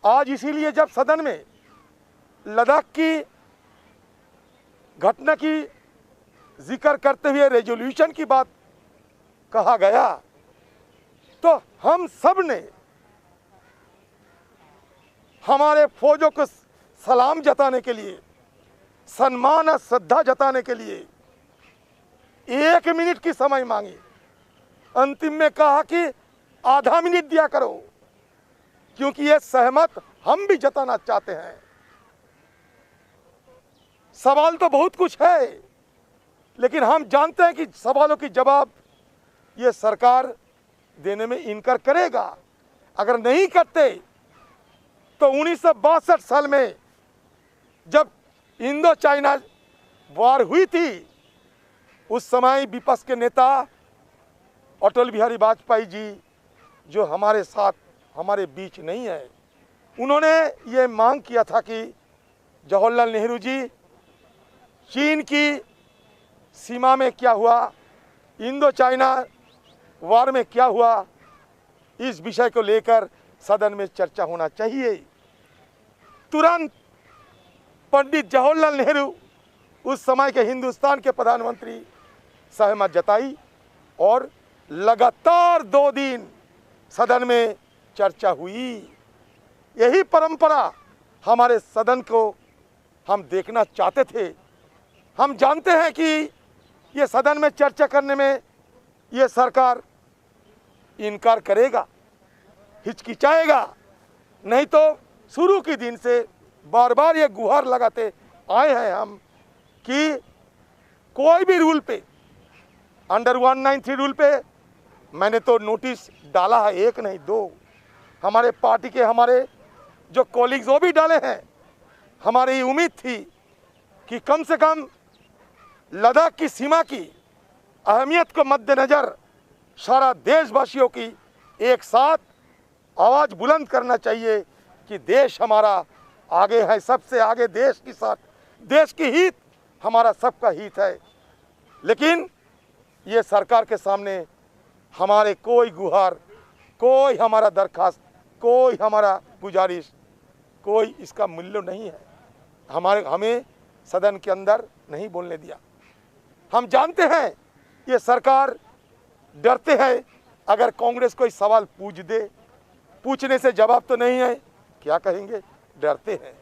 आज इसीलिए जब सदन में लद्दाख की घटना की जिक्र करते हुए रेजोल्यूशन की बात कहा गया, तो हम सब ने हमारे फौजों को सलाम जताने के लिए, सम्मान और श्रद्धा जताने के लिए 1 मिनट की समय मांगी। अंतिम में कहा कि आधा मिनट दिया करो, क्योंकि ये सहमत हम भी जताना चाहते हैं। सवाल तो बहुत कुछ है, लेकिन हम जानते हैं कि सवालों की जवाब ये सरकार देने में इनकार करेगा। अगर नहीं करते तो 1962 साल में जब इंडो चाइना वॉर हुई थी, उस समय विपक्ष के नेता अटल बिहारी वाजपेयी जी, जो हमारे साथ हमारे बीच नहीं है, उन्होंने ये मांग किया था कि जवाहरलाल नेहरू जी, चीन की सीमा में क्या हुआ, इंडो चाइना वॉर में क्या हुआ, इस विषय को लेकर सदन में चर्चा होना चाहिए। तुरंत पंडित जवाहरलाल नेहरू, उस समय के हिंदुस्तान के प्रधानमंत्री, सहमत जताई और लगातार 2 दिन सदन में चर्चा हुई। यही परंपरा हमारे सदन को हम देखना चाहते थे। हम जानते हैं कि ये सदन में चर्चा करने में ये सरकार इनकार करेगा, हिचकिचाएगा। नहीं तो शुरू के दिन से बार बार ये गुहार लगाते आए हैं हम कि कोई भी रूल पे, अंडर 193 रूल पे मैंने तो नोटिस डाला है, 1 नहीं 2। हमारे पार्टी के हमारे जो कॉलीग्स वो भी डाले हैं। हमारी ये उम्मीद थी कि कम से कम लद्दाख की सीमा की अहमियत को मद्देनज़र सारा देशवासियों की एक साथ आवाज़ बुलंद करना चाहिए कि देश हमारा आगे है, सबसे आगे देश के साथ, देश की हित हमारा सबका हित है। लेकिन ये सरकार के सामने हमारे कोई गुहार, कोई हमारा दरखास्त, कोई हमारा गुजारिश, कोई इसका मूल्य नहीं है। हमें सदन के अंदर नहीं बोलने दिया। हम जानते हैं ये सरकार डरते हैं, अगर कांग्रेस कोई सवाल पूछ दे, पूछने से जवाब तो नहीं है, क्या कहेंगे, डरते हैं।